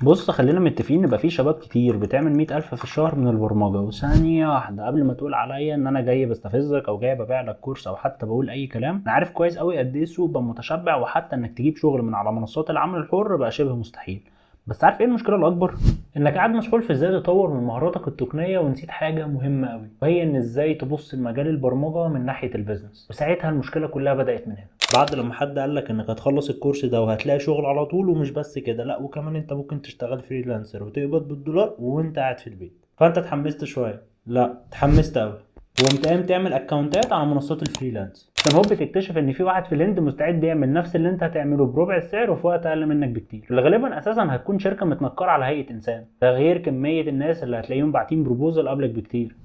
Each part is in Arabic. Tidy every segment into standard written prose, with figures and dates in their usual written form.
بص، خلينا متفقين ان بقى في شباب كتير بتعمل 100,000 في الشهر من البرمجة، وثانية واحدة قبل ما تقول عليا ان انا جاي بستفزك او جاي ببيع لك كورس او حتى بقول اي كلام، انا عارف كويس قوي قد ايه السوق بقى متشبع، وحتى انك تجيب شغل من على منصات العمل الحر بقى شبه مستحيل. بس عارف ايه المشكلة الاكبر؟ انك قاعد مسؤول في ازاي تطور من مهاراتك التقنية ونسيت حاجة مهمة قوي، وهي ان ازاي تبص لمجال البرمجة من ناحية البيزنس. وساعتها المشكلة كلها بدأت من هنا، بعد لما حد قال لك انك هتخلص الكورس ده وهتلاقي شغل على طول. ومش بس كده، لا، وكمان انت ممكن تشتغل فريلانسر وتقبض بالدولار وانت قاعد في البيت. فانت اتحمست شويه، لا اتحمست قوي، وقمت قايم تعمل اكونتات على منصات الفريلانس، عشان هوب تكتشف ان في واحد في الهند مستعد يعمل نفس اللي انت هتعمله بربع السعر وفي وقت اقل منك بكتير. اللي غالبا اساسا هتكون شركه متنكره على هيئه انسان، ده غير كميه الناس اللي هتلاقيهم باعتين بروبوزل قبلك بكتير.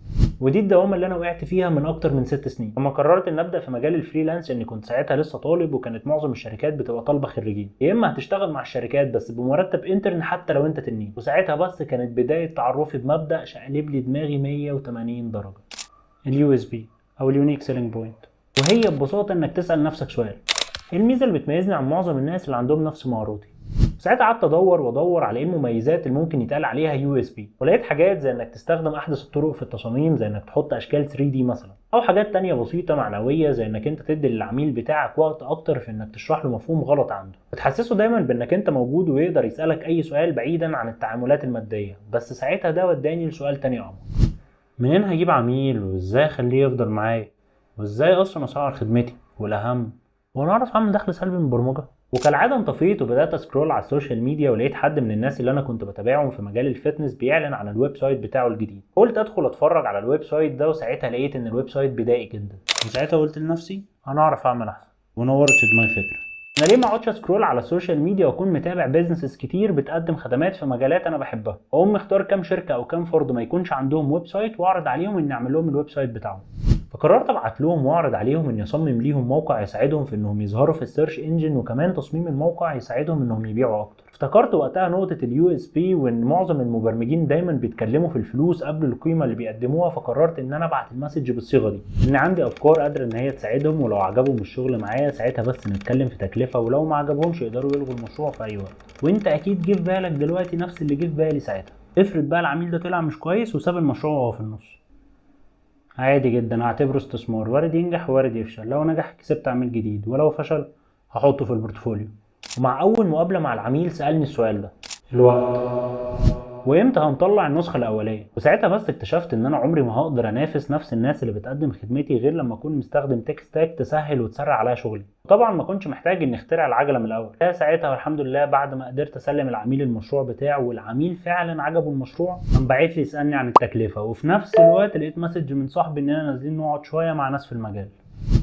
ودي الدوامه اللي انا وقعت فيها من اكتر من 6 سنين لما قررت ان ابدا في مجال الفريلانس. اني كنت ساعتها لسه طالب، وكانت معظم الشركات بتبقى طالبه خريجين، يا اما هتشتغل مع الشركات بس بمرتب انترن حتى لو انت تنين. وساعتها بس كانت بدايه تعرفي بمبدا شقلب لي دماغي 180 درجه: اليو اس بي او اليونيك سيلينج بوينت. وهي ببساطه انك تسال نفسك سؤال: ايه الميزه اللي بتميزني عن معظم الناس اللي عندهم نفس مهاراتي؟ ساعتها قعدت ادور وادور على ايه المميزات اللي ممكن يتقال عليها يو اس بي، ولقيت حاجات زي انك تستخدم احدث الطرق في التصاميم، زي انك تحط اشكال 3 دي مثلا، او حاجات تانية بسيطه معنويه زي انك انت تدي للعميل بتاعك وقت اكتر في انك تشرح له مفهوم غلط عنده، وتحسسه دايما بانك انت موجود ويقدر يسالك اي سؤال بعيدا عن التعاملات الماديه. بس ساعتها ده وداني لسؤال تاني اعمق: منين هجيب عميل؟ وازاي اخليه يفضل معايا؟ وازاي اصلا اسعر خدمتي؟ والاهم، وانا اعرف اعمل دخل سلبي من البرمجه؟ وكالعاده انطفيت وبدات اسكرول على السوشيال ميديا، ولقيت حد من الناس اللي انا كنت بتابعهم في مجال الفتنس بيعلن عن الويب سايت بتاعه الجديد. قلت ادخل اتفرج على الويب سايت ده، وساعتها لقيت ان الويب سايت بدائي جدا. وساعتها قلت لنفسي انا اعرف اعمل احسن، ونورت في دماغي فكره: انا ليه ما اقعدش اسكرول على السوشيال ميديا واكون متابع بيزنسز كتير بتقدم خدمات في مجالات انا بحبها، واقوم مختار كام شركه او كام فرد ما يكونش عندهم ويب سايت واعرض عليهم اني اعمل لهم الويب سايت بتاعهم. فقررت ابعت لهم واعرض عليهم اني اصمم ليهم موقع يساعدهم في انهم يظهروا في السيرش انجن، وكمان تصميم الموقع يساعدهم انهم يبيعوا اكتر. افتكرت وقتها نقطه اليو اس بي، وان معظم المبرمجين دايما بيتكلموا في الفلوس قبل القيمه اللي بيقدموها. فقررت ان انا ابعت المسج بالصيغه دي: ان عندي افكار قادره ان هي تساعدهم، ولو عجبهم الشغل معايا ساعتها بس نتكلم في تكلفه، ولو ما عجبهمش يقدروا يلغوا المشروع في اي وقت. وانت اكيد جه في بالك دلوقتي نفس اللي جه في بالي ساعتها: افرض بقى العميل ده طلع مش كويس وساب المشروع وهو في النص؟ عادي جدا، هعتبره استثمار، وارد ينجح وارد يفشل. لو نجح كسبت عميل جديد، ولو فشل هحطه في البورتفوليو. ومع اول مقابله مع العميل سالني السؤال ده: الوقت، وامتى هنطلع النسخه الاوليه؟ وساعتها بس اكتشفت ان انا عمري ما هقدر انافس نفس الناس اللي بتقدم خدمتي غير لما اكون مستخدم تك ستاك تسهل وتسرع على شغلي. طبعا ما كنتش محتاج اني اخترع العجله من الاول. ساعتها والحمد لله بعد ما قدرت اسلم العميل المشروع بتاعه، والعميل فعلا عجبه المشروع، قام باعت لي يسالني عن التكلفه. وفي نفس الوقت لقيت مسج من صاحبي اننا نازلين نقعد شويه مع ناس في المجال.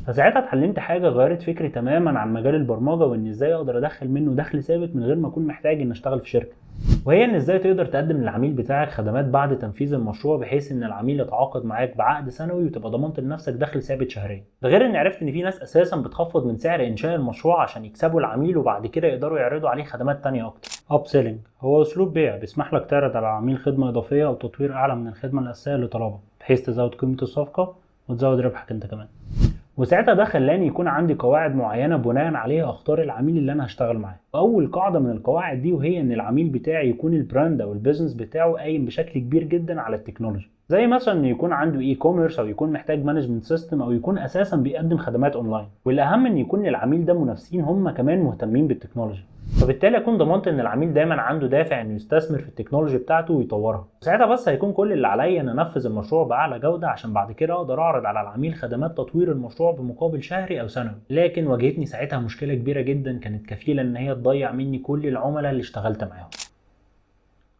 فساعتها اتعلمت حاجه غيرت فكري تماما عن مجال البرمجه، وان ازاي اقدر ادخل منه دخل ثابت من غير ما اكون محتاج ان اشتغل في شركه. وهي ان ازاي تقدر تقدم للعميل بتاعك خدمات بعد تنفيذ المشروع، بحيث ان العميل يتعاقد معاك بعقد سنوي وتبقى ضمنت لنفسك دخل ثابت شهريا. ده غير اني عرفت ان في ناس اساسا بتخفض من سعر انشاء المشروع عشان يكسبوا العميل، وبعد كده يقدروا يعرضوا عليه خدمات تانية اكتر. اب سيلينج هو اسلوب بيع بيسمح لك تعرض على العميل خدمه اضافيه او تطوير اعلى من الخدمه الاساسيه اللي طلبها، بحيث تزود قيمه الصفقه وتزود ربحك انت كمان. وساعتها ده خلاني يكون عندي قواعد معينه بناء عليها اختار العميل اللي انا هشتغل معاه. واول قاعده من القواعد دي وهي ان العميل بتاعي يكون البراند او البيزنس بتاعه قايم بشكل كبير جدا على التكنولوجي، زي مثلا انه يكون عنده اي كوميرس، او يكون محتاج مانجمنت سيستم، او يكون اساسا بيقدم خدمات اونلاين. والاهم ان يكون العميل ده منافسين هم كمان مهتمين بالتكنولوجي، فبالتالي اكون ضمنت ان العميل دايما عنده دافع انه يستثمر في التكنولوجي بتاعته ويطورها. ساعتها بس هيكون كل اللي عليا ان انفذ المشروع باعلى جوده، عشان بعد كده اقدر اعرض على العميل خدمات تطوير المشروع بمقابل شهري او سنوي. لكن واجهتني ساعتها مشكله كبيره جدا كانت كفيله ان هي تضيع مني كل العملاء اللي اشتغلت معاهم: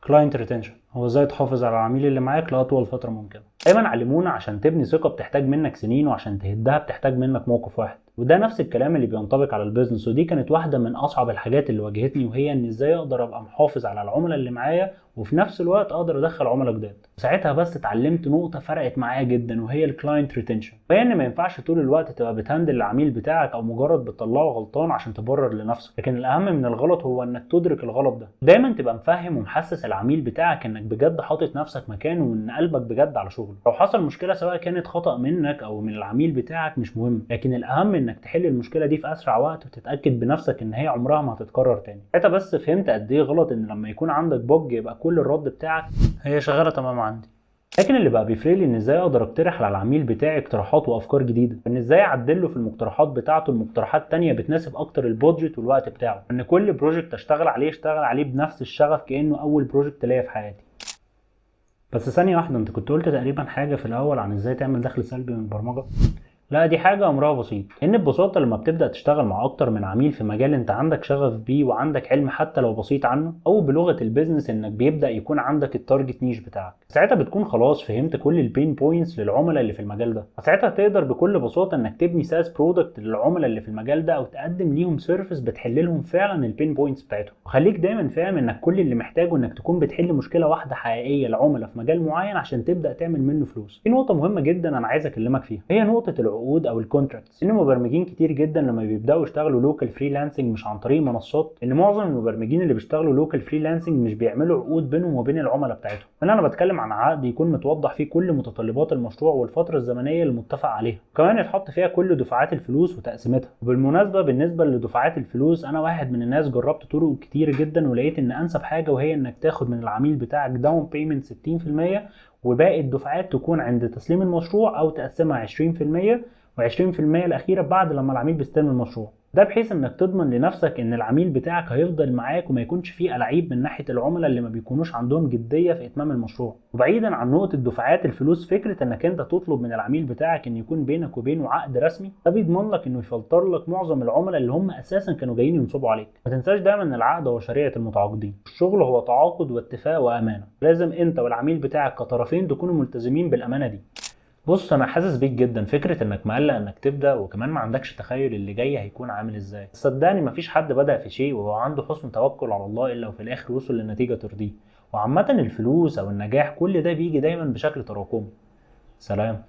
كلاينت ريتنشن. هو ازاي تحافظ على العميل اللي معاك لاطول فتره ممكنه. دايما علمونا عشان تبني ثقه بتحتاج منك سنين، وعشان تهدها بتحتاج منك موقف واحد. وده نفس الكلام اللي بينطبق على البيزنس. ودي كانت واحده من اصعب الحاجات اللي واجهتني، وهي ان ازاي اقدر ابقى محافظ على العملاء اللي معايا وفي نفس الوقت اقدر ادخل عملاء جداد. ساعتها بس اتعلمت نقطه فرقت معايا جدا، وهي الكلاينت ريتنشن. وهي ان ما ينفعش طول الوقت تبقى بتهندل العميل بتاعك او مجرد بتطلعه غلطان عشان تبرر لنفسك، لكن الاهم من الغلط هو انك تدرك الغلط ده. دايما تبقى مفهم ومحسس العميل بتاعك انك انك بجد حاطط نفسك مكانه وان قلبك بجد على شغله. لو حصل مشكله سواء كانت خطأ منك او من العميل بتاعك مش مهم، لكن الاهم انك تحل المشكله دي في اسرع وقت وتتاكد بنفسك ان هي عمرها ما هتتكرر تاني. ساعتها بس فهمت قد ايه غلط ان لما يكون عندك بوج يبقى كل الرد بتاعك هي شغاله تمام عندي. لكن اللي بقى بيفرق لي ان ازاي اقدر اقترح على العميل بتاعي اقتراحات وافكار جديده، ان ازاي اعدل له في المقترحات بتاعته المقترحات تانية بتناسب اكتر البودجت والوقت بتاعه، ان كل بروجكت اشتغل عليه بنفس الشغف كانه اول بروجكت ليا في حياتي. بس ثانيه واحده، انت كنت قلت تقريبا حاجه في الاول عن ازاي تعمل دخل سلبي من البرمجه. لا دي حاجة أمرها بسيط، إن ببساطة لما بتبدأ تشتغل مع أكتر من عميل في مجال أنت عندك شغف بيه وعندك علم حتى لو بسيط عنه، أو بلغة البيزنس إنك بيبدأ يكون عندك التارجت نيش بتاعك، ساعتها بتكون خلاص فهمت كل البين بوينتس للعملاء اللي في المجال ده، فساعتها تقدر بكل بساطة إنك تبني ساس برودكت للعملاء اللي في المجال ده أو تقدم ليهم سيرفيس بتحل لهم فعلا البين بوينتس بتاعتهم. وخليك دايما فاهم إنك كل اللي محتاجه إنك تكون بتحل مشكلة واحدة حقيقية لعملاء في مجال معين عشان تبدأ تعمل منه فلوس. في نقطة مهمة جدا أنا عايز أكلمك فيها، هي نقطة العقود أو الكونتراكت. ان مبرمجين كتير جدا لما بيبداوا يشتغلوا لوكال فريلانسنج مش عن طريق منصات، ان معظم المبرمجين اللي بيشتغلوا لوكال فريلانسنج مش بيعملوا عقود بينهم وبين العملاء بتاعتهم. انا بتكلم عن عقد يكون متوضح فيه كل متطلبات المشروع والفتره الزمنيه المتفق عليها، وكمان يتحط فيها كل دفعات الفلوس وتقسيمتها. وبالمناسبه بالنسبه لدفعات الفلوس، انا واحد من الناس جربت طرق كتير جدا ولقيت ان انسب حاجه وهي انك تاخد من العميل بتاعك داون بيمنت 60% وباقي الدفعات تكون عند تسليم المشروع او تقسمها 20% و20% الأخيرة بعد لما العميل بيستلم المشروع. ده بحيث انك تضمن لنفسك ان العميل بتاعك هيفضل معاك وما يكونش فيه ألاعيب من ناحية العملاء اللي ما بيكونوش عندهم جدية في اتمام المشروع. وبعيدا عن نقطة دفعات الفلوس، فكرة انك انت تطلب من العميل بتاعك ان يكون بينك وبينه عقد رسمي، ده بيضمن لك انه يفلتر لك معظم العملاء اللي هم اساسا كانوا جايين ينصبوا عليك. ما تنساش دايما ان العقد هو شريعة المتعاقدين، الشغل هو تعاقد واتفاق وامانة، لازم انت والعميل بتاعك كطرفين تكونوا ملتزمين بالامانة دي. بص انا حاسس بيك جدا، فكره انك مقلق انك تبدا وكمان ما عندكش تخيل اللي جاي هيكون عامل ازاي. صدقني مفيش حد بدا في شيء وهو عنده حسن توكل على الله الا وفي الاخر وصل لنتيجه ترضيه. وعامه الفلوس او النجاح كل ده بيجي دايما بشكل تراكمي. سلام.